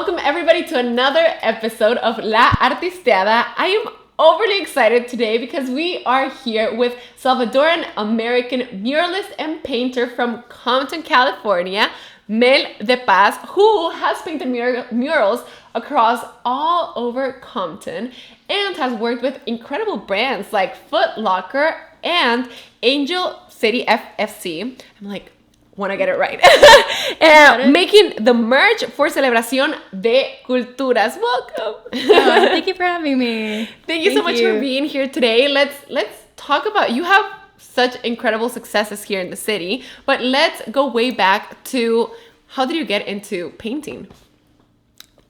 welcome everybody to another episode of La Artisteada. I am overly excited today because we are here with Salvadoran American muralist and painter from Compton, California, Mel Depaz, who has painted murals across all over Compton and has worked with incredible brands like Foot Locker and Angel City FFC. I'm like, want to get it right. And making the merch for Celebración de Culturas. Welcome. Thank you for having me. Thank you so much for being here today. Let's talk about, you have such incredible successes here in the city, but let's go way back to, how did you get into painting?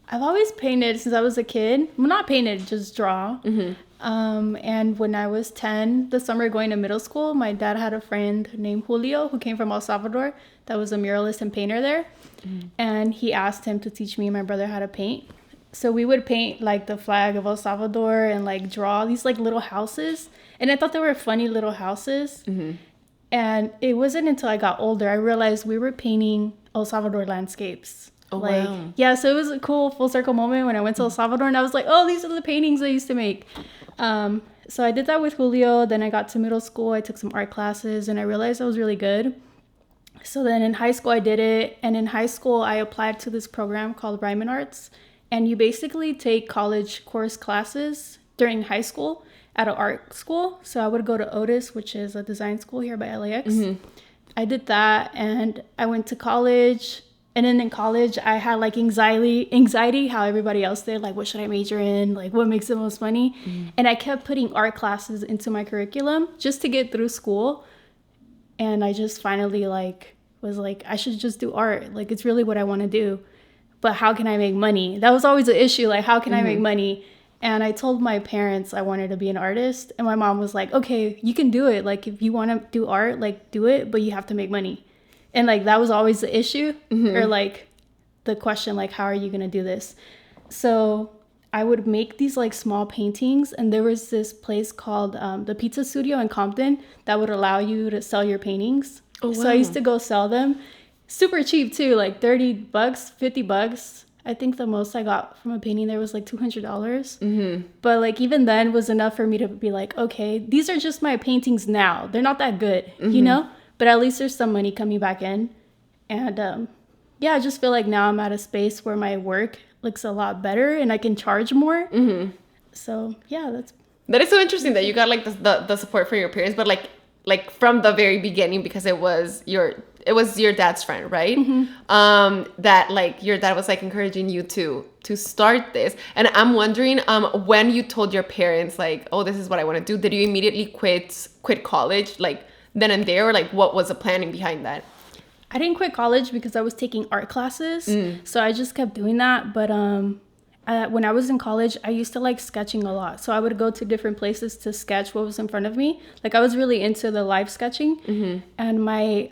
I've always painted since I was a kid. Well, not painted, just draw. Mm-hmm. And when I was 10, the summer going to middle school, my dad had a friend named Julio who came from El Salvador that was a muralist and painter there. Mm-hmm. And he asked him to teach me and my brother how to paint. So we would paint like the flag of El Salvador and like draw these like little houses. And I thought they were funny little houses. Mm-hmm. And it wasn't until I got older I realized we were painting El Salvador landscapes. Oh, wow. Yeah, so it was a cool full circle moment when I went to El Salvador and I was like, oh, these are the paintings I used to make. So I did that with Julio. Then I got to middle school. I took some art classes and I realized I was really good. So then in high school, I did it. And in high school, I applied to this program called Ryman Arts. And you basically take college course classes during high school at an art school. So I would go to Otis, which is a design school here by LAX. Mm-hmm. I did that and I went to college. And then in college, I had like anxiety, how everybody else did. Like, what should I major in? Like, what makes the most money? Mm. And I kept putting art classes into my curriculum just to get through school. And I just finally was like, I should just do art. Like, it's really what I want to do. But how can I make money? That was always an issue. Like, how can I make money? And I told my parents I wanted to be an artist. And my mom was like, okay, you can do it. Like, if you want to do art, like, do it. But you have to make money. And, like, that was always the issue or, like, the question, like, how are you going to do this? So I would make these, like, small paintings. And there was this place called the Pizza Studio in Compton that would allow you to sell your paintings. Oh, wow. So I used to go sell them. Super cheap, too, like $30, $50. I think the most I got from a painting there was, like, $200. Mm-hmm. But, like, even then was enough for me to be like, okay, these are just my paintings now. They're not that good, you know? But at least there's some money coming back in. And I just feel like now I'm at a space where my work looks a lot better and I can charge more. Mm-hmm. So, yeah, that is so interesting that you got like the support from your parents, but like from the very beginning, because it was your dad's friend, right? Mm-hmm. That like your dad was like encouraging you to start this. And I'm wondering, when you told your parents like, oh, this is what I want to do, did you immediately quit college like then and there, or like what was the planning behind that? I didn't quit college because I was taking art classes. So I just kept doing that. But when I was in college, I used to like sketching a lot. So I would go to different places to sketch what was in front of me. Like I was really into the live sketching. Mm-hmm. And my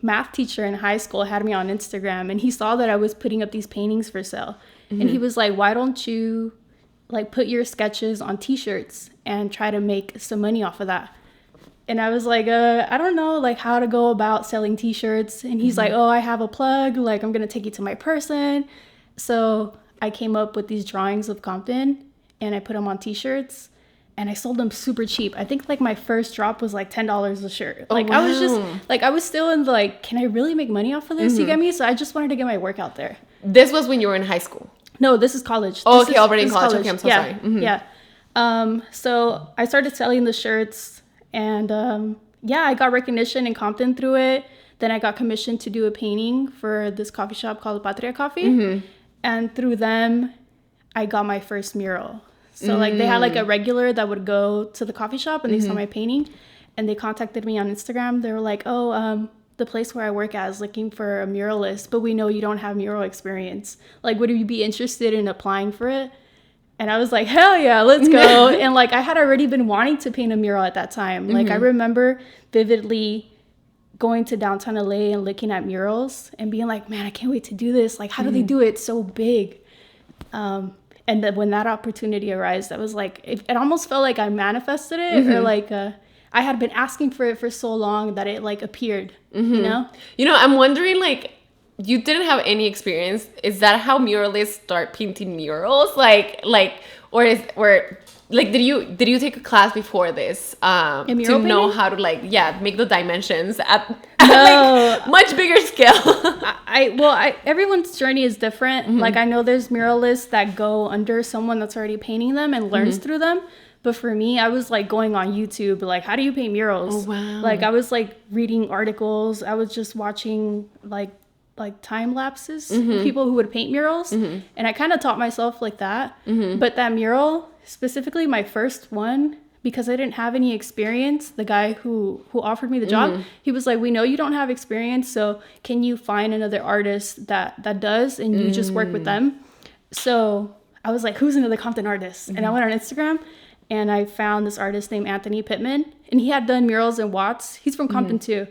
math teacher in high school had me on Instagram and he saw that I was putting up these paintings for sale. Mm-hmm. And he was like, why don't you like put your sketches on t-shirts and try to make some money off of that? And I was like, I don't know, like, how to go about selling t-shirts. And he's like, oh, I have a plug. Like, I'm going to take you to my person. So I came up with these drawings of Compton, and I put them on t-shirts. And I sold them super cheap. I think, like, my first drop was, like, $10 a shirt. Like, wow. I was just, like, I was still in, like, can I really make money off of this? You get me? So I just wanted to get my work out there. This was when you were in high school? No, this is college. Oh, okay, already in college. Okay, I'm so sorry. Mm-hmm. Yeah. So I started selling the shirts. And, I got recognition in Compton through it. Then I got commissioned to do a painting for this coffee shop called Patria Coffee. Mm-hmm. And through them, I got my first mural. So, like, they had, like, a regular that would go to the coffee shop and they saw my painting. And they contacted me on Instagram. They were like, oh, the place where I work at is looking for a muralist, but we know you don't have mural experience. Like, would you be interested in applying for it? And I was like, hell yeah, let's go. And like, I had already been wanting to paint a mural at that time. Like, I remember vividly going to downtown LA and looking at murals and being like, man, I can't wait to do this. Like, how do they do it so big? And then when that opportunity arose, I was like, it almost felt like I manifested it or like I had been asking for it for so long that it like appeared, you know? You know, I'm wondering like, you didn't have any experience. Is that how muralists start painting murals? Did you take a class before this to mural know painting? how to make the dimensions at No. like much bigger scale? Everyone's journey is different. Like, I know there's muralists that go under someone that's already painting them and learns through them. But for me, I was like going on YouTube, like, how do you paint murals? Oh, wow. Like, I was like reading articles. I was just watching like time lapses of people who would paint murals. And I kind of taught myself like that. But that mural, specifically my first one, because I didn't have any experience, the guy who offered me the job, he was like, we know you don't have experience, so can you find another artist that does, and you just work with them? So I was like, who's another Compton artist? And I went on Instagram, and I found this artist named Anthony Pittman, and he had done murals in Watts. He's from Compton too.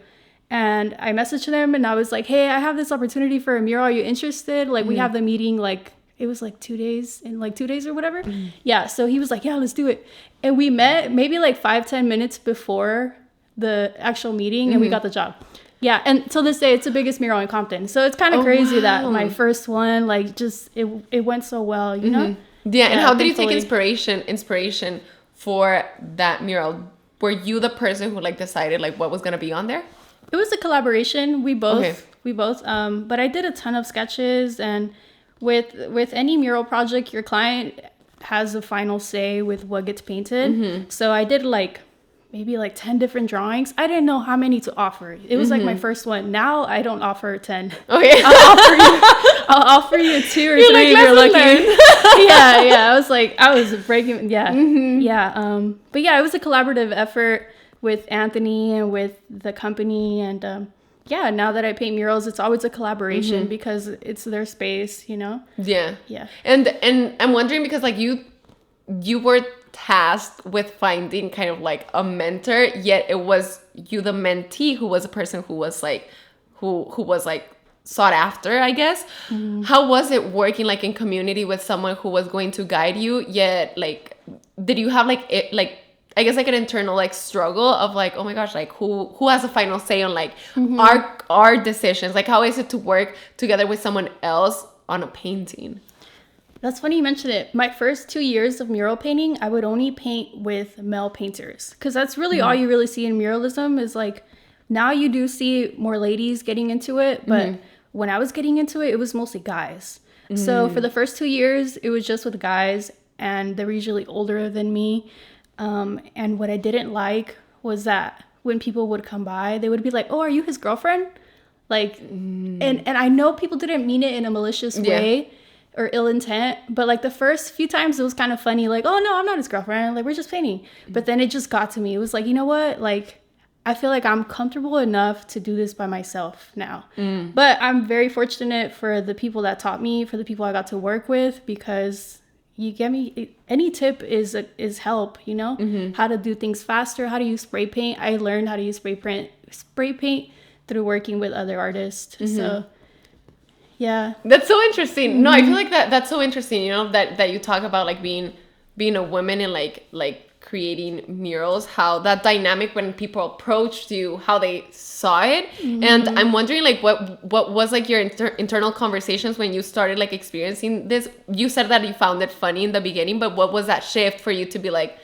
And I messaged him, and I was like, hey, I have this opportunity for a mural. Are you interested? Like, we have the meeting, like, it was like 2 days, in like 2 days or whatever. Yeah, so he was like, yeah, let's do it. And we met maybe like 5-10 minutes before the actual meeting, and we got the job. Yeah, and till this day, it's the biggest mural in Compton. So it's kind of crazy that my first one, like, just, it went so well, you know? Yeah, and how did you take inspiration for that mural? Were you the person who like decided like what was gonna be on there? It was a collaboration. We both, but I did a ton of sketches, and with any mural project, your client has a final say with what gets painted. So I did like maybe like 10 different drawings. I didn't know how many to offer. It was like my first one. Now I don't offer 10. Okay. I'll offer you 2 or 3 like, if you're lucky. yeah. I was breaking. Yeah. But yeah, it was a collaborative effort with Anthony and with the company. And now that I paint murals, it's always a collaboration because it's their space, you know? Yeah. Yeah. And I'm wondering because like you were tasked with finding kind of like a mentor, yet it was you, the mentee, who was a person who was like who was like sought after, I guess. How was it working like in community with someone who was going to guide you, yet like did you have like it like I guess like an internal like struggle of like, oh my gosh, like who has a final say on like our decisions? Like, how is it to work together with someone else on a painting? That's funny you mentioned it. My first 2 years of mural painting, I would only paint with male painters, because that's really all you really see in muralism. Is like, now you do see more ladies getting into it, but when I was getting into it, it was mostly guys. So for the first 2 years, it was just with guys, and they were usually older than me. And what I didn't like was that when people would come by, they would be like, oh, are you his girlfriend? Like, and I know people didn't mean it in a malicious way or ill intent, but like the first few times it was kind of funny, like, oh no, I'm not his girlfriend, like, we're just painting. But then it just got to me. It was like, you know what, like, I feel like I'm comfortable enough to do this by myself now. But I'm very fortunate for the people that taught me, for the people I got to work with, because you get me, any tip is help, you know? How to do things faster, how to use spray paint. I learned how to use spray paint through working with other artists. So yeah, that's so interesting. No, I feel like that's so interesting, you know, that you talk about like being a woman and like creating murals, how that dynamic when people approached you, how they saw it. And I'm wondering like what was like your internal conversations when you started like experiencing this. You said that you found it funny in the beginning, but what was that shift for you to be like,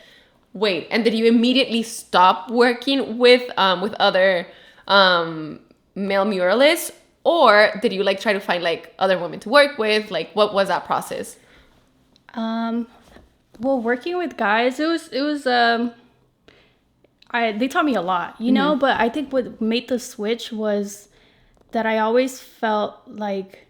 wait, and did you immediately stop working with other male muralists, or did you like try to find like other women to work with? Like, what was that process? Well, working with guys, they taught me a lot, you know, but I think what made the switch was that I always felt like,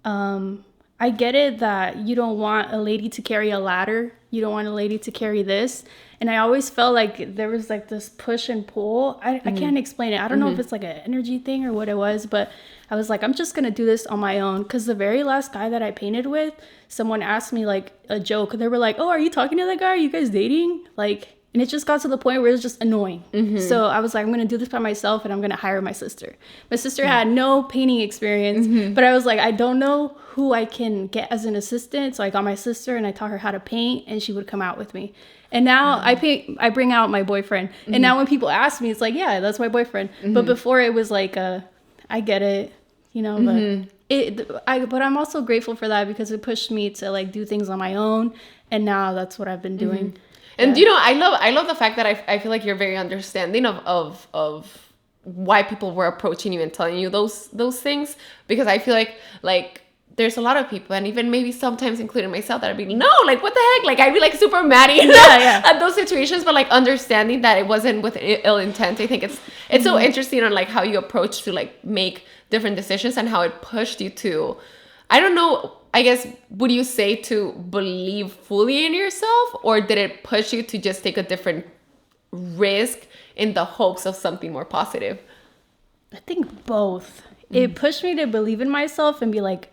I get it that you don't want a lady to carry a ladder. You don't want a lady to carry this. And I always felt like there was like this push and pull. I can't explain it. I don't know if it's like an energy thing or what it was, but I was like, I'm just going to do this on my own. Because the very last guy that I painted with, someone asked me like a joke. They were like, oh, are you talking to that guy? Are you guys dating? Like, and it just got to the point where it was just annoying. So I was like, I'm going to do this by myself, and I'm going to hire my sister. My sister had no painting experience, but I was like, I don't know who I can get as an assistant. So I got my sister, and I taught her how to paint, and she would come out with me. And now I bring out my boyfriend. And now when people ask me, it's like, yeah, that's my boyfriend. But before it was like, I get it. you know, but I'm also grateful for that because it pushed me to like do things on my own. And now that's what I've been doing. And I love the fact that I feel like you're very understanding of why people were approaching you and telling you those things, because I feel like there's a lot of people, and even maybe sometimes including myself, that I'd be no, like what the heck, like I'd be like super mad at those situations, but like understanding that it wasn't with ill intent. I think it's so interesting on like how you approach to like make different decisions and how it pushed you to, I don't know, I guess, would you say to believe fully in yourself, or did it push you to just take a different risk in the hopes of something more positive? I think both. It pushed me to believe in myself and be like,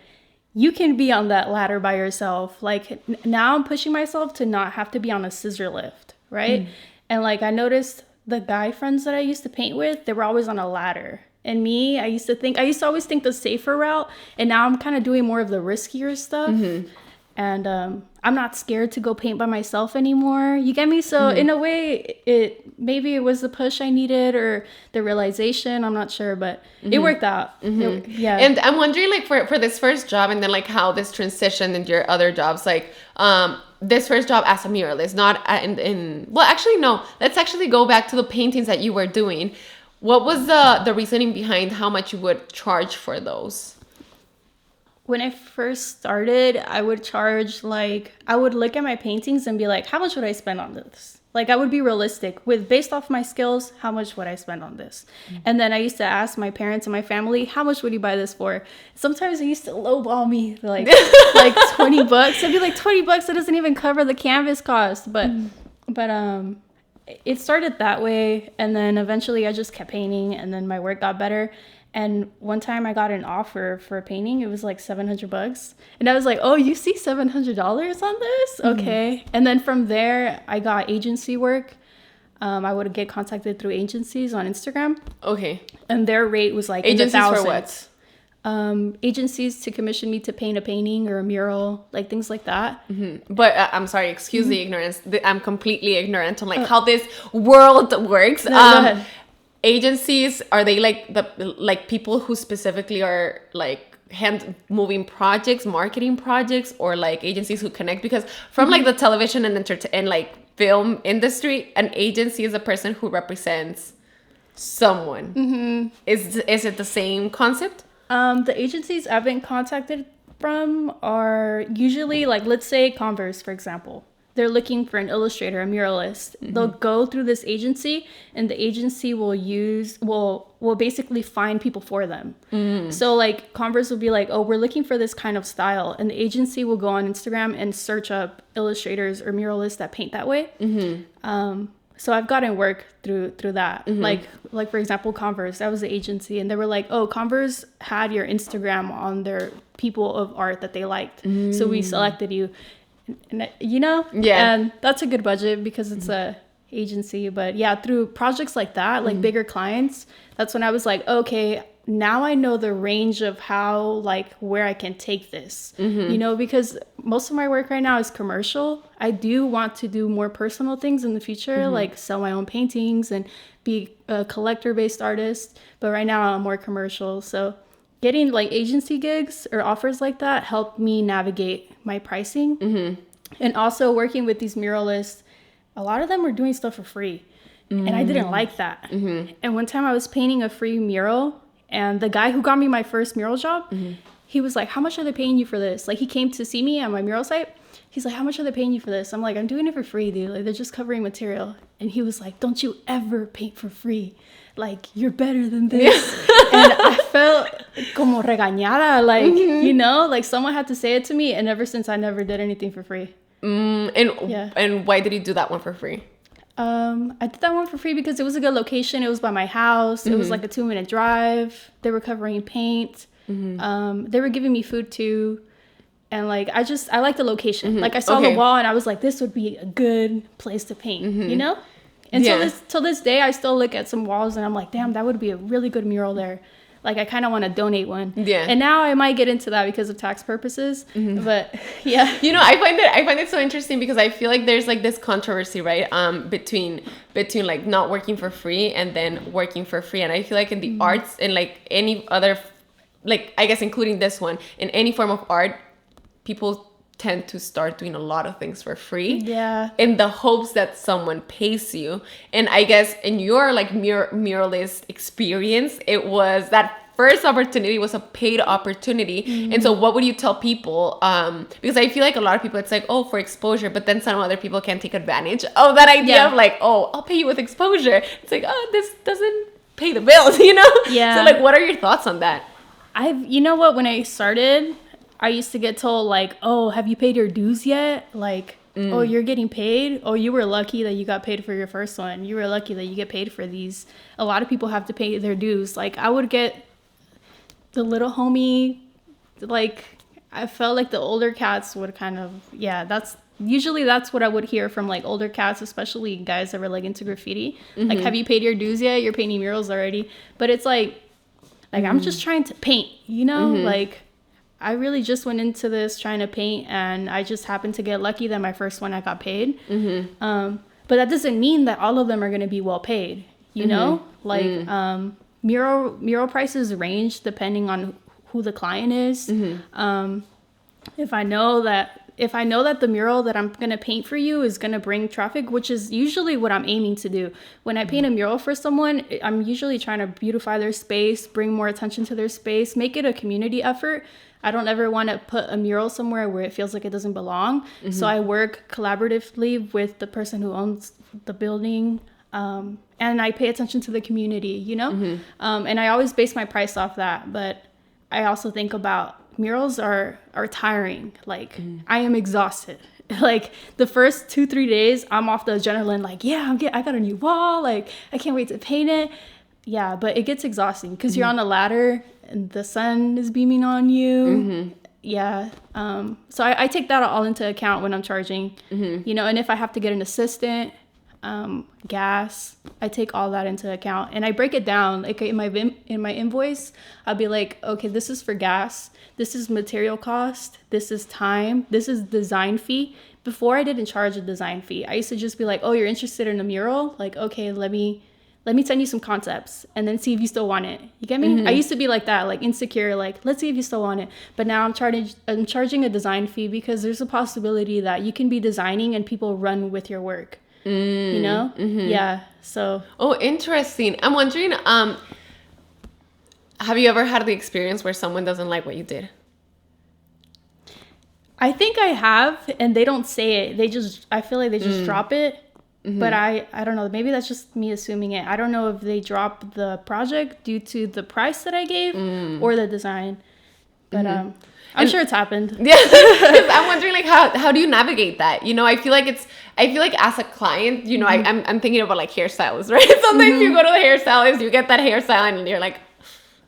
you can be on that ladder by yourself. Like now I'm pushing myself to not have to be on a scissor lift, right? And like I noticed the guy friends that I used to paint with, they were always on a ladder. And me, I used to always think the safer route, and now I'm kind of doing more of the riskier stuff. And I'm not scared to go paint by myself anymore. You get me? So in a way, maybe it was the push I needed or the realization. I'm not sure, but it worked out. Yeah. And I'm wondering, like, for this first job, and then like how this transitioned into your other jobs, like this first job as a muralist, not well, actually no. Let's actually go back to the paintings that you were doing. What was the reasoning behind how much you would charge for those? When I first started, I would charge, like, I would look at my paintings and be like, how much would I spend on this? Like, I would be realistic based off my skills, how much would I spend on this? And then I used to ask my parents and my family, how much would you buy this for? Sometimes they used to lowball me, like $20. I'd be like, $20, that doesn't even cover the canvas cost. But it started that way, and then eventually I just kept painting, and then my work got better. And one time I got an offer for a painting. It was like $700, and I was like, "Oh, you see $700 on this? Okay." And then from there, I got agency work. I would get contacted through agencies on Instagram. Okay. And their rate was like agencies in the thousands. For what? Agencies to commission me to paint a painting or a mural, like things like that. But I'm sorry, excuse the ignorance. I'm completely ignorant on like how this world works. No, agencies, are they like people who specifically are like hand moving projects, marketing projects, or like agencies who connect? Because from like the television and like film industry, an agency is a person who represents someone. Is it the same concept? The agencies I've been contacted from are usually like, let's say Converse, for example. They're looking for an illustrator, a muralist. They'll go through this agency, and the agency will basically find people for them. So like Converse will be like, oh, we're looking for this kind of style, and the agency will go on Instagram and search up illustrators or muralists that paint that way. So I've gotten work through that. Like for example, Converse, that was the agency, and they were like, oh, Converse had your Instagram on their people of art that they liked. So we selected you. And, you know? Yeah. And that's a good budget because it's a agency. But yeah, through projects like that, like bigger clients, that's when I was like, okay, now I know the range of how, like, where I can take this, you know, because most of my work right now is commercial. I do want to do more personal things in the future, like sell my own paintings and be a collector-based artist. But right now I'm more commercial. So getting like agency gigs or offers like that helped me navigate my pricing. And also working with these muralists, a lot of them were doing stuff for free. And I didn't like that. And one time I was painting a free mural, and the guy who got me my first mural job, he was like, how much are they paying you for this? Like, he came to see me at my mural site. He's like, how much are they paying you for this? I'm like, I'm doing it for free, dude. Like, they're just covering material. And he was like, don't you ever paint for free. Like, you're better than this. And I felt como regañada, like, you know, like someone had to say it to me. And ever since, I never did anything for free. And why did you do that one for free? I did that one for free because it was a good location. It was by my house. It was like a 2-minute drive. They were covering paint. They were giving me food too. And like, I like the location. Like, I saw the wall and I was like, this would be a good place to paint, you know? And till this day, I still look at some walls and I'm like, damn, that would be a really good mural there. Like, I kind of want to donate one. Yeah. And now I might get into that because of tax purposes. But yeah. You know, I find it so interesting because I feel like there's like this controversy, right? Between like not working for free and then working for free. And I feel like in the arts and like any other like, I guess including this one, in any form of art, people tend to start doing a lot of things for free. Yeah. In the hopes that someone pays you. And I guess in your like muralist experience, it was that first opportunity was a paid opportunity. And so what would you tell people? Because I feel like a lot of people, it's like, oh, for exposure, but then some other people can take advantage of that idea of like, oh, I'll pay you with exposure. It's like, oh, this doesn't pay the bills, you know? Yeah. So like, what are your thoughts on that? You know what, when I started, I used to get told like, oh, have you paid your dues yet? Like, oh, you're getting paid? Oh, you were lucky that you got paid for your first one. You were lucky that you get paid for these. A lot of people have to pay their dues. Like, I would get the little homie, like, I felt like the older cats would kind of, that's what I would hear from like older cats, especially guys that were like into graffiti. Like, have you paid your dues yet? You're painting murals already. But it's like I'm just trying to paint, you know? Like, I really just went into this trying to paint, and I just happened to get lucky that my first one I got paid. But that doesn't mean that all of them are going to be well paid, you know? Like, mural prices range depending on who the client is. If I know that the mural that I'm going to paint for you is going to bring traffic, which is usually what I'm aiming to do. When I paint a mural for someone, I'm usually trying to beautify their space, bring more attention to their space, make it a community effort. I don't ever want to put a mural somewhere where it feels like it doesn't belong. So I work collaboratively with the person who owns the building, and I pay attention to the community, you know? And I always base my price off that. But I also think about murals are tiring. Like, I am exhausted. Like, the first 2-3 days, I'm off the adrenaline. Like, yeah, I got a new wall. Like, I can't wait to paint it. Yeah, but it gets exhausting because you're on a ladder and the sun is beaming on you. Yeah. So I take that all into account when I'm charging, you know, and if I have to get an assistant, gas, I take all that into account, and I break it down. Like, in my invoice, I'll be like, okay, this is for gas, this is material cost, this is time, this is design fee. Before, I didn't charge a design fee. I used to just be like, oh, you're interested in a mural? Like, okay, let me send you some concepts and then see if you still want it. You get me? I used to be like that, like insecure, like, let's see if you still want it. But now I'm charging a design fee because there's a possibility that you can be designing and people run with your work. You know? Yeah. So. Oh, interesting. I'm wondering, have you ever had the experience where someone doesn't like what you did? I think I have, and they don't say it. I feel like they just drop it. But I don't know. Maybe that's just me assuming it. I don't know if they drop the project due to the price that I gave or the design. But I'm sure it's happened. Yeah. I'm wondering, like, how do you navigate that? You know, I feel like as a client, you know, I'm thinking about like hairstylists, right? Sometimes you go to the hairstylist, you get that hairstyle, and you're like,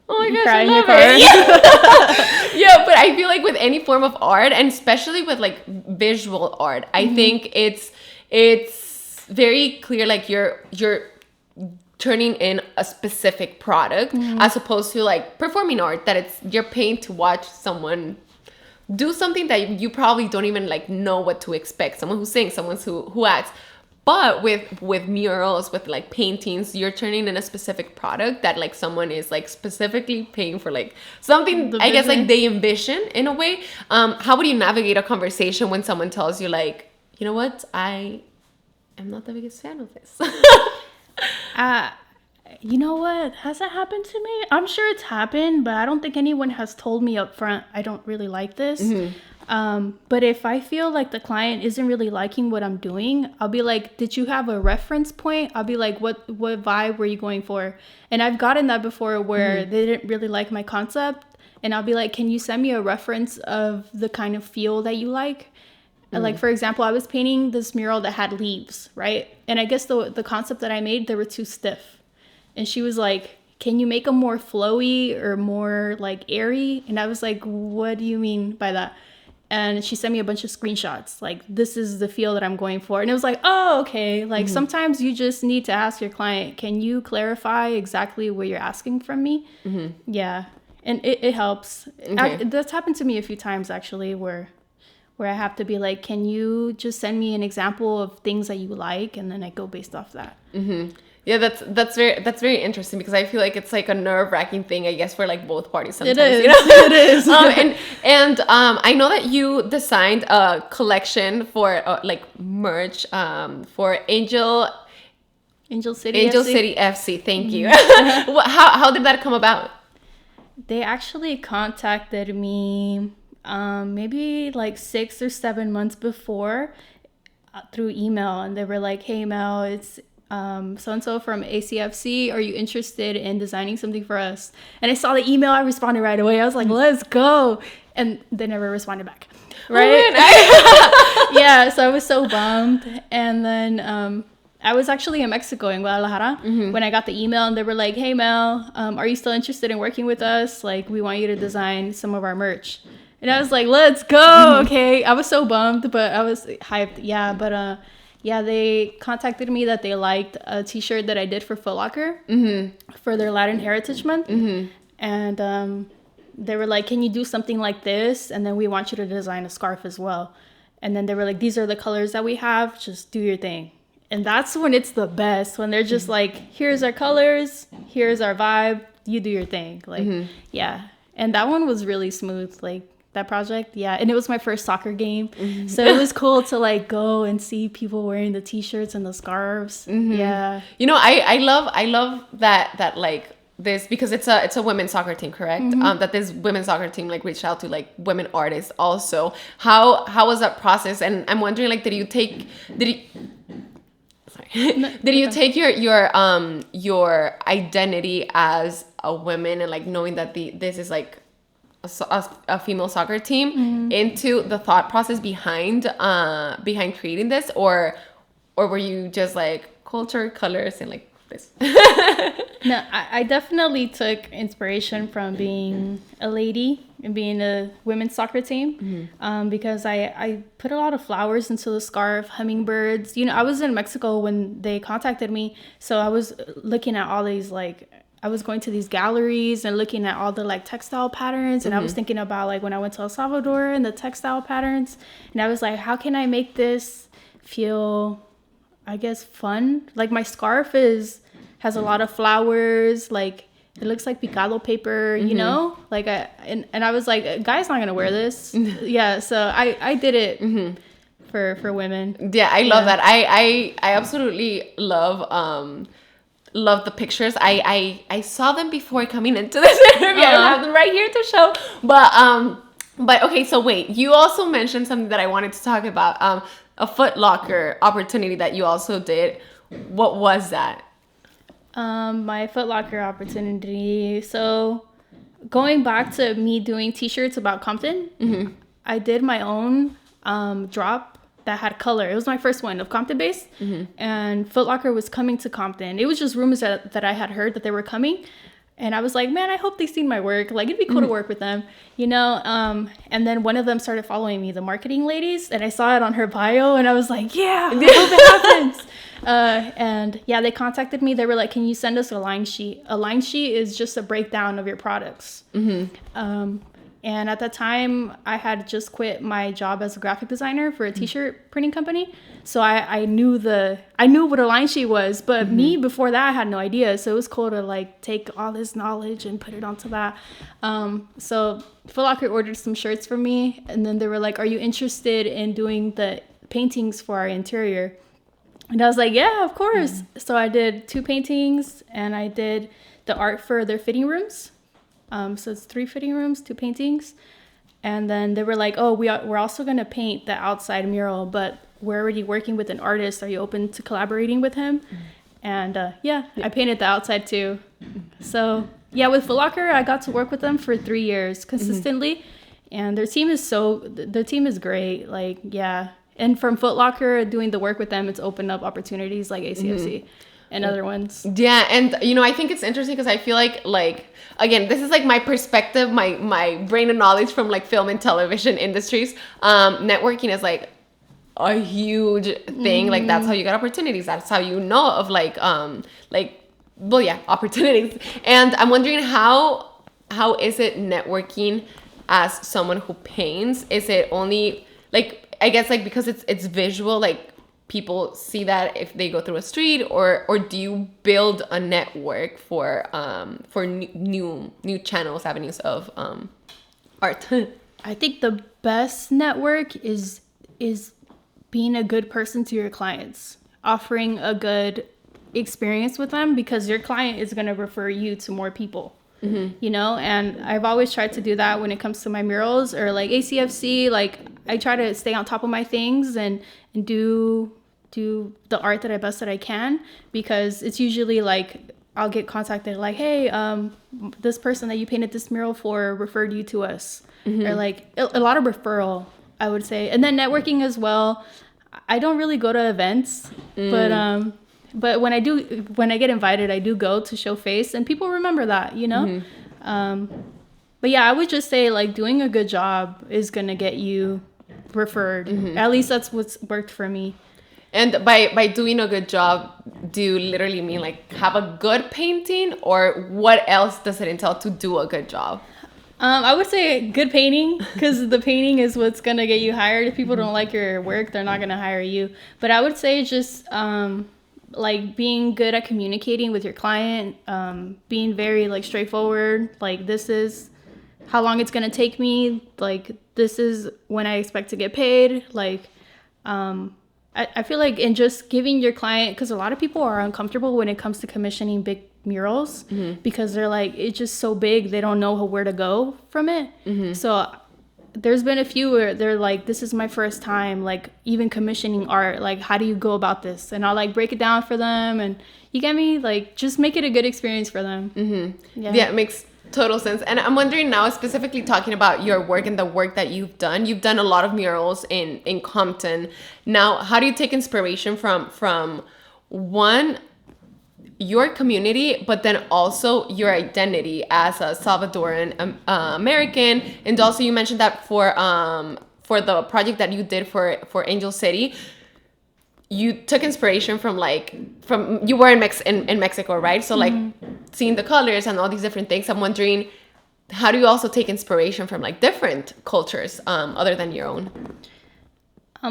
oh my gosh, I love it. Yeah, but I feel like with any form of art, and especially with like visual art, I think it's very clear, like you're turning in a specific product as opposed to like performing art, that you're paying to watch someone do something that you probably don't even like know what to expect. Someone who sings, someone who acts. But with murals, with like paintings, you're turning in a specific product that like someone is like specifically paying for, like something I guess like they envision in a way. How would you navigate a conversation when someone tells you like, you know what, I am not the biggest fan of this? You know what? Has that happened to me? I'm sure it's happened, but I don't think anyone has told me up front, I don't really like this. But if I feel like the client isn't really liking what I'm doing, I'll be like, did you have a reference point? I'll be like, what vibe were you going for? And I've gotten that before where they didn't really like my concept. And I'll be like, can you send me a reference of the kind of feel that you like? Like, for example, I was painting this mural that had leaves, right? And I guess the concept that I made, they were too stiff. And she was like, can you make them more flowy or more like airy? And I was like, what do you mean by that? And she sent me a bunch of screenshots. Like, this is the feel that I'm going for. And it was like, oh, okay. Like, sometimes you just need to ask your client, can you clarify exactly what you're asking from me? Yeah. And it helps. Okay. That's happened to me a few times, actually, where where I have to be like, can you just send me an example of things that you like, and then I go based off that. Yeah, that's very interesting, because I feel like it's like a nerve-wracking thing, I guess, for like both parties sometimes. It is. You know? It is. And I know that you designed a collection for like merch for Angel City FC. City FC. Thank you. How did that come about? They actually contacted me maybe like 6 or 7 months before through email, and they were like, "Hey Mel, it's so-and-so from ACFC. Are you interested in designing something for us?" And I saw the email. I responded right away. I was like, "Let's go!" And they never responded back. Right? Oh, yeah. So I was so bummed. And then I was actually in Mexico, in Guadalajara, when I got the email, and they were like, "Hey Mel, are you still interested in working with us? Like, we want you to design some of our merch." And I was like, "Let's go!" Okay. I was so bummed, but I was hyped. Yeah. But yeah, they contacted me that they liked a T-shirt that I did for Foot Locker for their Latin Heritage Month, and they were like, "Can you do something like this? And then we want you to design a scarf as well." And then they were like, "These are the colors that we have. Just do your thing." And that's when it's the best, when they're just like, "Here's our colors, here's our vibe, you do your thing." Like, yeah. And that one was really smooth, like that project. Yeah. And it was my first soccer game. So it was cool to like go and see people wearing the T-shirts and the scarves. Yeah. You know, I love that like this, because it's a women's soccer team, correct? That this women's soccer team like reached out to like women artists also. How was that process? And I'm wondering, like, did you take your identity as a woman, and like knowing that this is like a female soccer team into the thought process behind creating this, or were you just like culture, colors, and like this? No, I definitely took inspiration from being a lady and being a women's soccer team, because I put a lot of flowers into the scarf, hummingbirds. You know, I was in Mexico when they contacted me, so I was looking at all these, like, I was going to these galleries and looking at all the like textile patterns, and I was thinking about like when I went to El Salvador and the textile patterns, and I was like, how can I make this feel, I guess, fun? Like my scarf has a lot of flowers, like it looks like picado paper, you know, like and I was like, a guy's not gonna wear this. Yeah, so I did it for women. Yeah, I love that. I absolutely love the pictures. I saw them before coming into this interview. I don't have them right here to show, but okay, so wait, you also mentioned something that I wanted to talk about, a Foot Locker opportunity that you also did. What was that? My Foot Locker opportunity. So going back to me doing T-shirts about Compton, I did my own drop that had color. It was my first one of Compton based, and Foot Locker was coming to Compton. It was just rumors that I had heard that they were coming, and I was like, man, I hope they seen my work. Like, it'd be cool to work with them, you know? And then one of them started following me, the marketing ladies, and I saw it on her bio, and I was like, yeah, I hope it happens. And yeah, they contacted me. They were like, can you send us a line sheet? A line sheet is just a breakdown of your products. And at that time, I had just quit my job as a graphic designer for a T-shirt printing company. So I knew what a line sheet was, but me before that, I had no idea. So it was cool to like take all this knowledge and put it onto that. So Foot Locker ordered some shirts for me, and then they were like, are you interested in doing the paintings for our interior? And I was like, yeah, of course. So I did 2 paintings, and I did the art for their fitting rooms. So it's 3 fitting rooms, 2 paintings. And then they were like, oh, we're also going to paint the outside mural, but we're already working with an artist. Are you open to collaborating with him? And yeah, I painted the outside too. So yeah, with Foot Locker, I got to work with them for 3 years consistently. And their team is great. Like, yeah. And from Foot Locker, doing the work with them, it's opened up opportunities like ACFC. And other ones. Yeah, and you know, I think it's interesting because I feel like again, this is like my perspective, my brain and knowledge from like film and television industries. Networking is like a huge thing. Like, that's how you get opportunities. That's how you know of opportunities. And I'm wondering how is it networking as someone who paints? Is it only like, I guess, like, because it's visual, like, people see that if they go through a street, or do you build a network for new channels, avenues of art? I think the best network is being a good person to your clients, offering a good experience with them, because your client is going to refer you to more people. You know, and I've always tried to do that when it comes to my murals or like ACFC. Like, I try to stay on top of my things and do the art that I can, because it's usually like I'll get contacted like, hey, this person that you painted this mural for referred you to us, or like a lot of referral, I would say. And then networking as well. I don't really go to events, but when I get invited, I do go to show face, and people remember that, you know? But yeah, I would just say like doing a good job is going to get you referred. At least that's what's worked for me. And by doing a good job, do you literally mean like have a good painting, or what else does it entail to do a good job? I would say good painting, because the painting is what's going to get you hired. If people don't like your work, they're not going to hire you. But I would say just like being good at communicating with your client, being very like straightforward, like this is how long it's going to take me, like this is when I expect to get paid. Like I feel like in just giving your client, because a lot of people are uncomfortable when it comes to commissioning big murals, because they're like, it's just so big, they don't know where to go from it. So there's been a few where they're like, this is my first time, like even commissioning art, like how do you go about this? And I'll like break it down for them, and you get me, like just make it a good experience for them. Yeah, it makes total sense. And I'm wondering now, specifically talking about your work and the work that you've done a lot of murals in Compton. Now, how do you take inspiration from one, your community, but then also your identity as a Salvadoran American? And also you mentioned that for the project that you did for Angel City, you took inspiration from you were in Mexico, right? So like seeing the colors and all these different things. I'm wondering, how do you also take inspiration from like different cultures other than your own?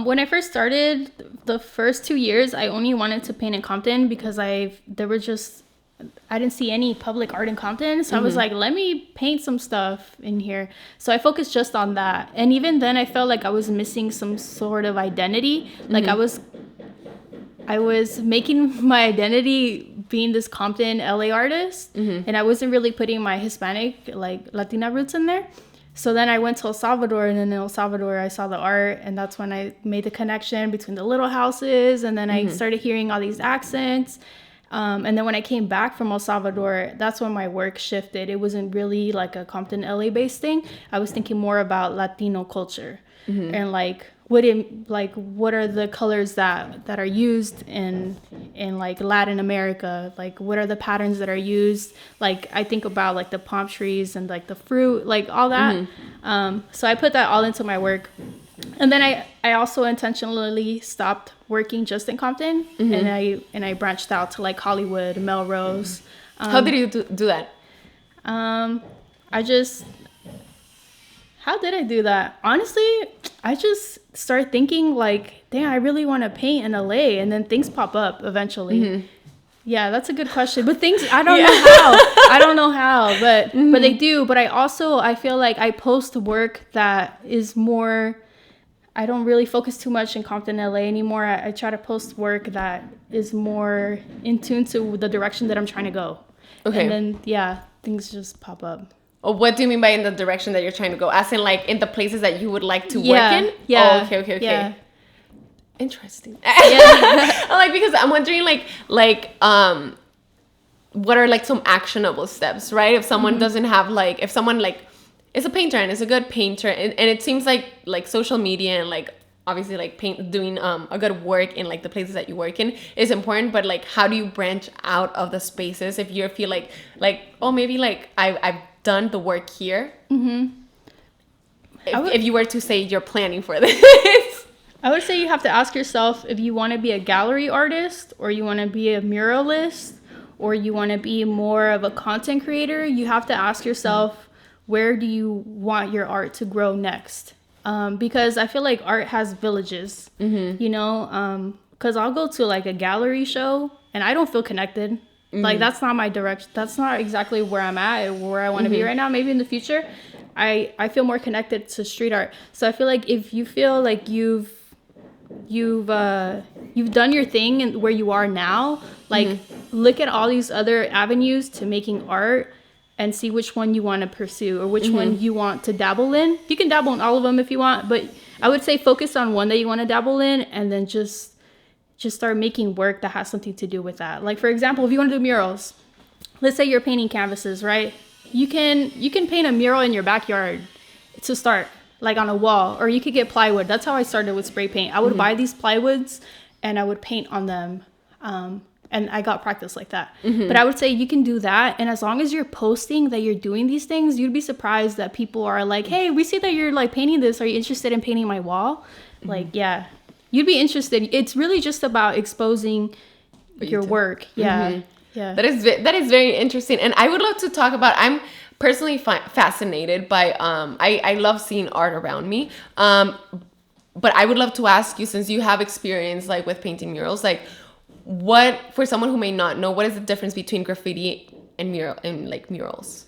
When I first started, the first 2 years, I only wanted to paint in Compton because I didn't see any public art in Compton. So I was like, let me paint some stuff in here. So I focused just on that. And even then I felt like I was missing some sort of identity. Like I was making my identity being this Compton LA artist, and I wasn't really putting my Hispanic, like Latina roots in there. So then I went to El Salvador, and in El Salvador I saw the art, and that's when I made the connection between the little houses, and then I started hearing all these accents. And then when I came back from El Salvador, that's when my work shifted. It wasn't really like a Compton LA based thing. I was thinking more about Latino culture, and like what are the colors that are used in like Latin America, like what are the patterns that are used. Like I think about like the palm trees and like the fruit, like all that. So I put that all into my work. And then I also intentionally stopped working just in Compton, and I branched out to like Hollywood, Melrose. How did you do that? How did I do that? Honestly, I just started thinking like, damn, I really want to paint in LA, and then things pop up eventually. Yeah, that's a good question. But things, I don't know how. I don't know how, but they do. But I feel like I post work that is more, I don't really focus too much in Compton, LA anymore. I try to post work that is more in tune to the direction that I'm trying to go. Okay. And then, yeah, things just pop up. What do you mean by in the direction that you're trying to go? As in, like, in the places that you would like to work in? Yeah. Oh, okay. Yeah. Interesting. Yeah. Like, because I'm wondering, like, what are, like, some actionable steps, right? If someone doesn't have, like, if someone, like, is a painter and is a good painter, and it seems like social media and, like, obviously, like, doing a good work in, like, the places that you work in is important, but, like, how do you branch out of the spaces if you feel like, oh, maybe, like, I've done the work here? If you were to say you're planning for this, I would say you have to ask yourself if you want to be a gallery artist, or you want to be a muralist, or you want to be more of a content creator. You have to ask yourself, where do you want your art to grow next? because I feel like art has villages, you know, because I'll go to like a gallery show and I don't feel connected. Like that's not my direction. That's not exactly where I'm at, where I want to be right now. Maybe in the future, I feel more connected to street art. So I feel like if you feel like you've done your thing and where you are now, like look at all these other avenues to making art and see which one you want to pursue or which one you want to dabble in. You can dabble in all of them if you want, but I would say focus on one that you want to dabble in and then just start making work that has something to do with that. Like for example, if you want to do murals, let's say you're painting canvases, right? You can paint a mural in your backyard to start, like on a wall, or you could get plywood. That's how I started with spray paint. I would buy these plywoods and I would paint on them. And I got practice like that. But I would say you can do that. And as long as you're posting that you're doing these things, you'd be surprised that people are like, hey, we see that you're like painting this. Are you interested in painting my wall? Like, yeah, you'd be interested. It's really just about exposing your work. Yeah. Yeah. That is very interesting. And I would love to talk about, I'm personally fascinated by, I love seeing art around me. But I would love to ask you, since you have experience like with painting murals, like what, for someone who may not know, what is the difference between graffiti and murals?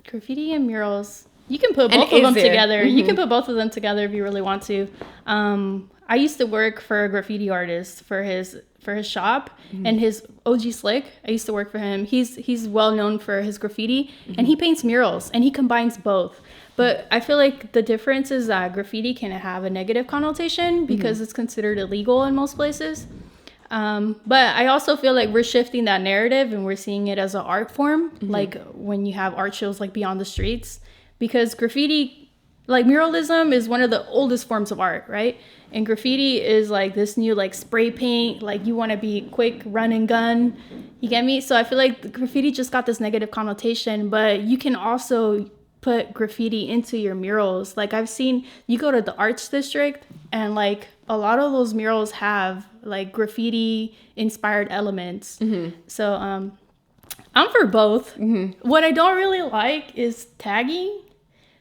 Graffiti and murals, you can put both of them together. You can put both of them together if you really want to. I used to work for a graffiti artist for his shop, and his OG Slick. I used to work for him. He's well known for his graffiti, and he paints murals, and he combines both. But I feel like the difference is that graffiti can have a negative connotation because it's considered illegal in most places. But I also feel like we're shifting that narrative and we're seeing it as an art form, like when you have art shows like Beyond the Streets, because graffiti, like muralism, is one of the oldest forms of art, right? And graffiti is like this new like spray paint, like you want to be quick, run and gun. You get me? So I feel like graffiti just got this negative connotation, but you can also put graffiti into your murals. Like I've seen, you go to the arts district and like a lot of those murals have like graffiti inspired elements. So I'm for both. What I don't really like is tagging.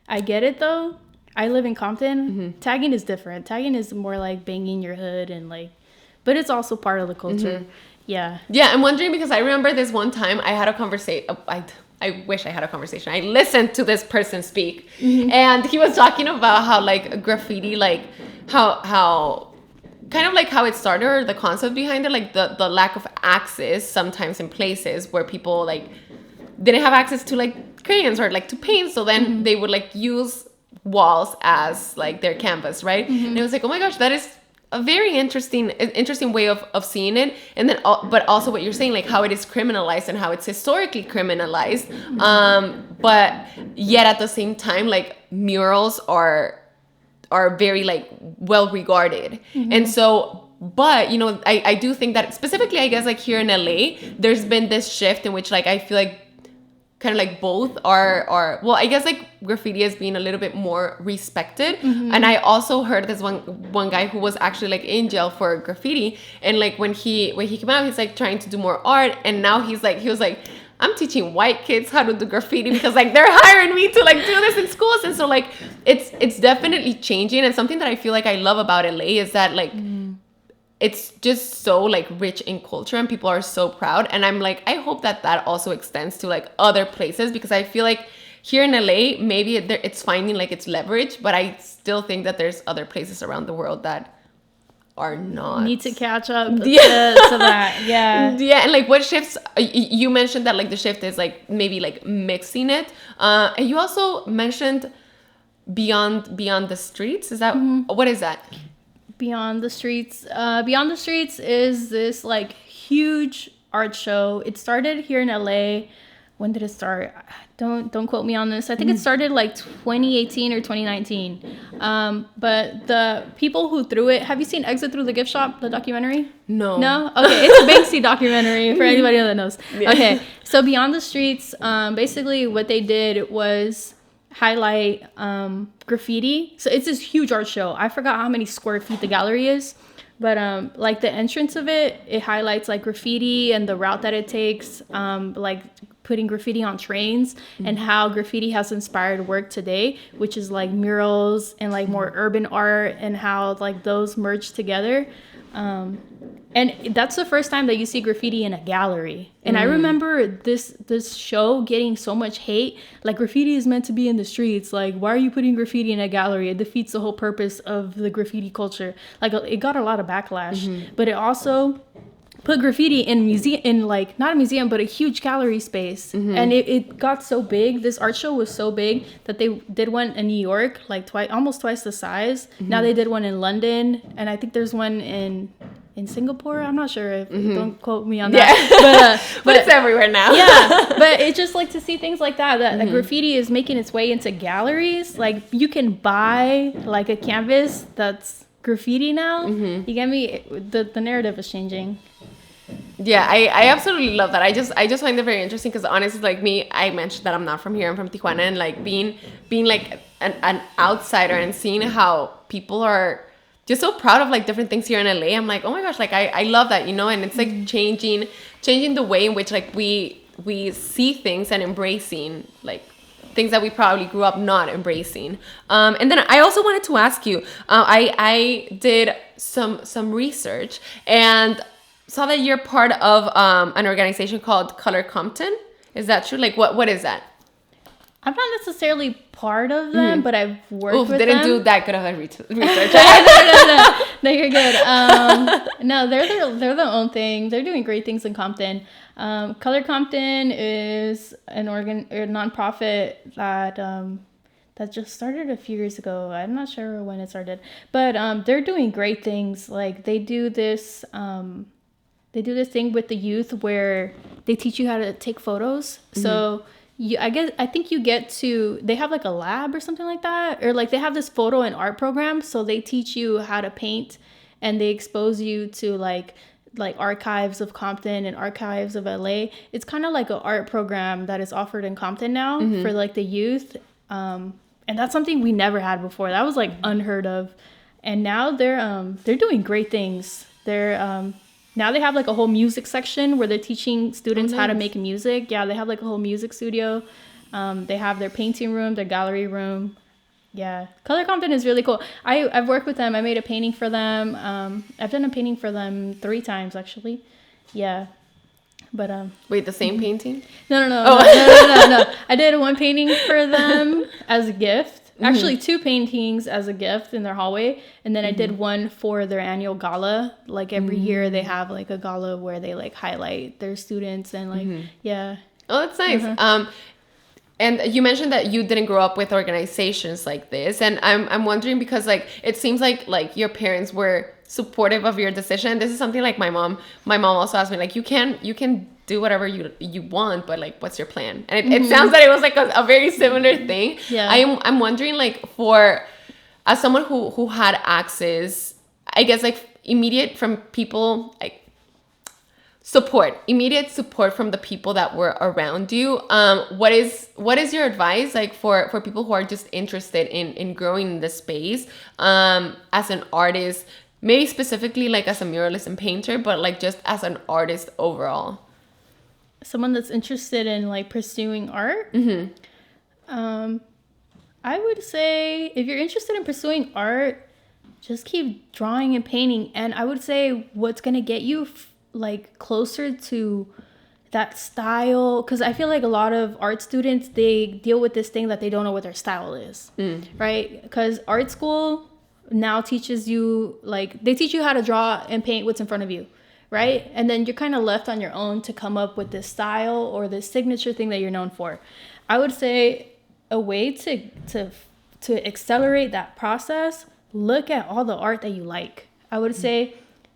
I get it though. I live in Compton. Tagging is different. Tagging is more like banging your hood and like, but it's also part of the culture. Yeah. I'm wondering because I remember this one time I had a conversation. I wish I had a conversation. I listened to this person speak, and he was talking about how like graffiti, like how kind of like how it started, or the concept behind it, like the lack of access sometimes in places where people like didn't have access to like crayons or like to paint, so then they would like use walls as like their canvas, right? And it was like, oh my gosh, that is a very interesting way of seeing it. And then but also what you're saying, like how it is criminalized and how it's historically criminalized, but yet at the same time, like murals are very like well regarded. And so, but you know, I do think that specifically, I guess like here in LA, there's been this shift in which like I feel like kind of like both are well, I guess like graffiti is being a little bit more respected. And I also heard this one guy who was actually like in jail for graffiti, and like when he came out, he's like trying to do more art, and now he was like, I'm teaching white kids how to do graffiti because like they're hiring me to like do this in schools. And so like it's definitely changing. And something that I feel like I love about LA is that like it's just so like rich in culture and people are so proud. And I'm like, I hope that also extends to like other places, because I feel like here in LA, maybe it's finding like its leverage, but I still think that there's other places around the world that are not. Need to catch up to that. And like what shifts, you mentioned that like the shift is like maybe like mixing it. And you also mentioned Beyond the Streets. Is that, what is that? Beyond the Streets is this like huge art show. It started here in LA. When did it start? Don't quote me on this. I think it started like 2018 or 2019. But the people who threw it, have you seen Exit Through the Gift Shop, the documentary? No. Okay, it's a Banksy documentary for anybody that knows. Okay, so Beyond the Streets, basically what they did was highlight graffiti. So it's this huge art show. I forgot how many square feet the gallery is, But like the entrance of it highlights like graffiti and the route that it takes, like putting graffiti on trains and how graffiti has inspired work today, which is like murals and like more urban art, and how like those merge together. And that's the first time that you see graffiti in a gallery. And I remember this show getting so much hate. Like, graffiti is meant to be in the streets. Like, why are you putting graffiti in a gallery? It defeats the whole purpose of the graffiti culture. Like, it got a lot of backlash. But it also put graffiti in like not a museum, but a huge gallery space. And it got so big. This art show was so big that they did one in New York, like almost twice the size. Now they did one in London, and I think there's one in Singapore. I'm not sure. If don't quote me on that. But it's everywhere now. Yeah, but it's just like to see things like that that graffiti is making its way into galleries. Like, you can buy like a canvas that's graffiti now. You get me? The narrative is changing. Yeah, I absolutely love that. I just find it very interesting because honestly, like me, I mentioned that I'm not from here. I'm from Tijuana, and like being like an outsider and seeing how people are just so proud of like different things here in LA. I'm like, oh my gosh, like I love that, you know. And it's like changing the way in which like we see things and embracing like things that we probably grew up not embracing. And then I also wanted to ask you, I did some research and saw that you're part of an organization called Color Compton. Is that true? Like, what is that? I'm not necessarily part of them, but I've worked with them. Didn't do that good of a research. No, you're good. No, they're their own thing. They're doing great things in Compton. Color Compton is a nonprofit that just started a few years ago. I'm not sure when it started, but they're doing great things. Like, they do this thing with the youth where they teach you how to take photos. So I think you get to, they have like a lab or something like that, or like they have this photo and art program. So they teach you how to paint, and they expose you to like archives of Compton and archives of LA. It's kind of like an art program that is offered in Compton now for like the youth. And that's something we never had before. That was like unheard of. And now they're doing great things. Now they have like a whole music section where they're teaching students how to make music. Yeah, they have like a whole music studio. They have their painting room, their gallery room. Yeah, Color Compton is really cool. I've worked with them. I made a painting for them. I've done a painting for them 3 times actually. Yeah, but wait, the same painting? No. No. I did one painting for them as a gift. Actually, 2 paintings as a gift in their hallway, and then I did one for their annual gala. Like every year, they have like a gala where they like highlight their students and like yeah. Oh, that's nice. And you mentioned that you didn't grow up with organizations like this, and I'm wondering because like it seems like your parents were supportive of your decision. This is something like my mom also asked me, like, you can do whatever you want, but like, what's your plan? And it sounds that it was like a very similar thing. Yeah. I'm wondering, like, as someone who had access, I guess, like immediate from people, like immediate support from the people that were around you. What is your advice, like for people who are just interested in growing in the space, as an artist, maybe specifically like as a muralist and painter, but like just as an artist overall? Someone that's interested in like pursuing art. I would say if you're interested in pursuing art, just keep drawing and painting. And I would say what's gonna get you like closer to that style, because I feel like a lot of art students, they deal with this thing that they don't know what their style is, right? Because art school now teaches you, like, they teach you how to draw and paint what's in front of you, right? And then you're kind of left on your own to come up with this style or this signature thing that you're known for. I would say a way to accelerate that process, look at all the art that you like. I would say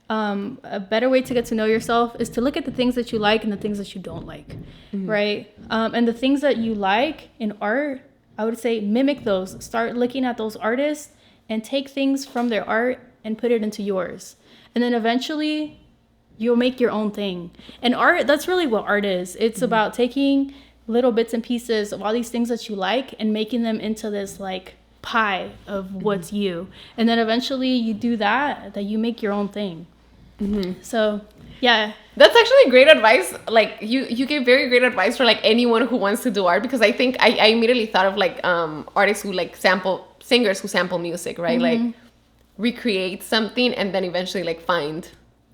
a better way to get to know yourself is to look at the things that you like and the things that you don't like, right? And the things that you like in art, I would say mimic those. Start looking at those artists and take things from their art and put it into yours. And then eventually you'll make your own thing. And art, that's really what art is. It's about taking little bits and pieces of all these things that you like and making them into this like pie of what's you. And then eventually you do that you make your own thing. So yeah, that's actually great advice. Like you gave very great advice for like anyone who wants to do art, because I think I immediately thought of like artists who like singers who sample music, right? Like recreate something and then eventually like find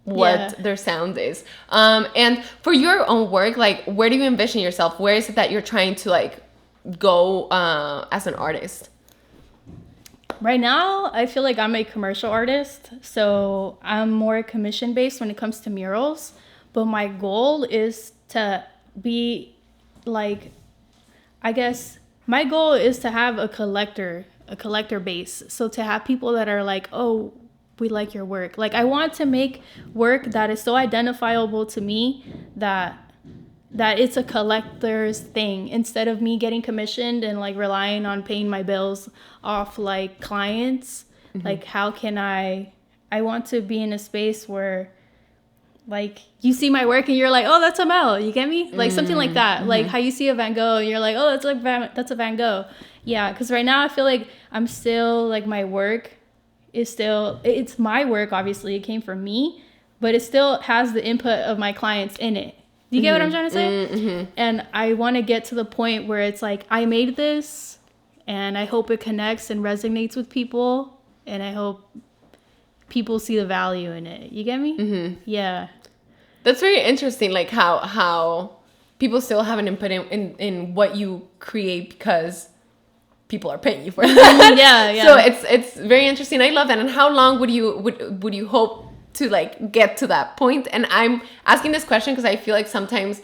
what their sound is. And for your own work, like where do you envision yourself? Where is it that you're trying to like go as an artist? Right now, I feel like I'm a commercial artist, so I'm more commission based when it comes to murals. But my goal is to be like, I guess my goal is to have a collector base. So to have people that are like, oh, we like your work. Like I want to make work that is so identifiable to me that it's a collector's thing, instead of me getting commissioned and like relying on paying my bills off like clients. Like how can I want to be in a space where like you see my work and you're like, oh, that's a Mel, you get me? Like something like that. Like how you see a Van Gogh and you're like, oh, that's a Van Gogh. Yeah, because right now I feel like I'm still like my work is still, it's my work, obviously it came from me, but it still has the input of my clients in it. Do you get what I'm trying to say? And I want to get to the point where it's like, I made this and I hope it connects and resonates with people, and I hope people see the value in it. You get me? Yeah. That's very interesting, like how people still have an input in what you create because people are paying you for that. Yeah. So it's very interesting. I love that. And how long would you hope to like get to that point? And I'm asking this question because I feel like sometimes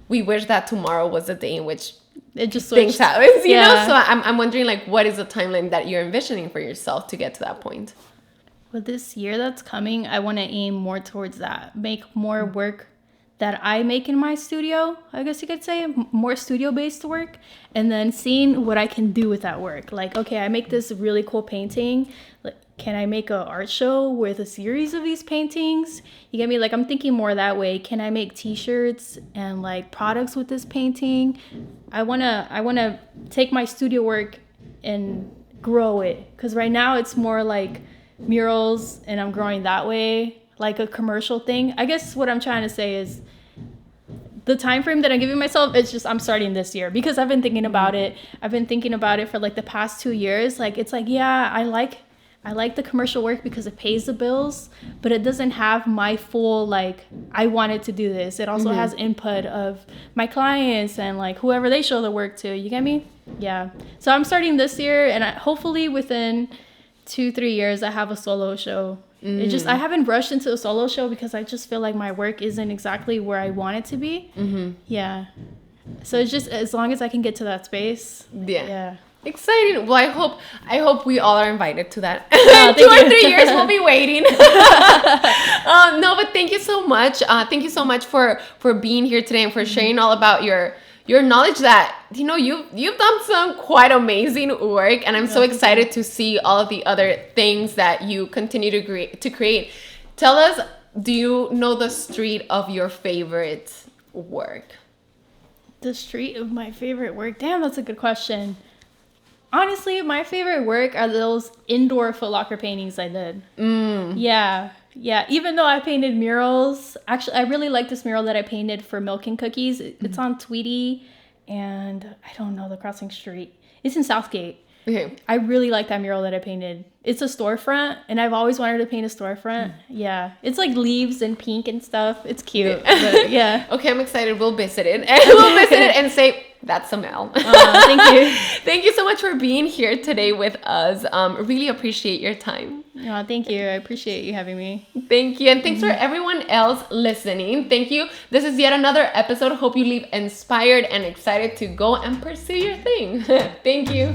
we wish that tomorrow was the day in which it just things happen, you know? So I'm wondering like, what is the timeline that you're envisioning for yourself to get to that point? Well, this year that's coming, I want to aim more towards that. Make more work that I make in my studio, I guess you could say, more studio-based work, and then seeing what I can do with that work. Like, okay, I make this really cool painting. Like, can I make an art show with a series of these paintings? You get me? Like, I'm thinking more that way. Can I make t-shirts and like products with this painting? I wanna take my studio work and grow it, because right now it's more like murals and I'm growing that way, like a commercial thing. I guess what I'm trying to say is the time frame that I'm giving myself, it's just I'm starting this year because I've been thinking about it. I've been thinking about it for like the past 2 years. Like it's like, yeah, I like the commercial work because it pays the bills, but it doesn't have my full like I wanted to do this. It also has input of my clients and like whoever they show the work to. You get me? Yeah. So I'm starting this year, and hopefully within 2-3 years I have a solo show. It just, I haven't rushed into a solo show because I just feel like my work isn't exactly where I want it to be. Yeah. So it's just as long as I can get to that space. Yeah. Exciting. Well, I hope we all are invited to that. 2 or 3 years we'll be waiting. No, but thank you so much. Thank you so much for being here today and for sharing all about your knowledge that, you know, you've done some quite amazing work, and I'm so excited to see all of the other things that you continue to create. Tell us, do you know the street of your favorite work? The street of my favorite work? Damn, that's a good question. Honestly, my favorite work are those indoor Foot Locker paintings I did. Yeah. Even though I painted murals, actually, I really like this mural that I painted for Milk and Cookies. It's on Tweety, and I don't know the crossing street. It's in Southgate. Okay. I really like that mural that I painted. It's a storefront, and I've always wanted to paint a storefront. Yeah. It's like leaves and pink and stuff. It's cute. But yeah. Okay, I'm excited. We'll visit it. And say, that's a Mel. Thank you. Thank you so much for being here today with us. Really appreciate your time. Oh, thank you. I appreciate you having me. Thank you. And thanks for everyone else listening. Thank you. This is yet another episode. Hope you leave inspired and excited to go and pursue your thing. Thank you.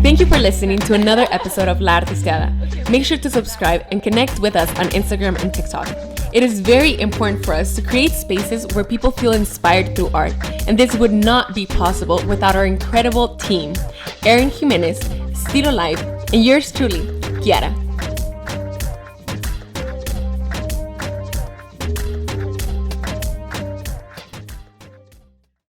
Thank you for listening to another episode of La Artisteada. Make sure to subscribe and connect with us on Instagram and TikTok. It is very important for us to create spaces where people feel inspired through art, and this would not be possible without our incredible team, Aaron Jimenez, Stilo Live, and yours truly, Kiara.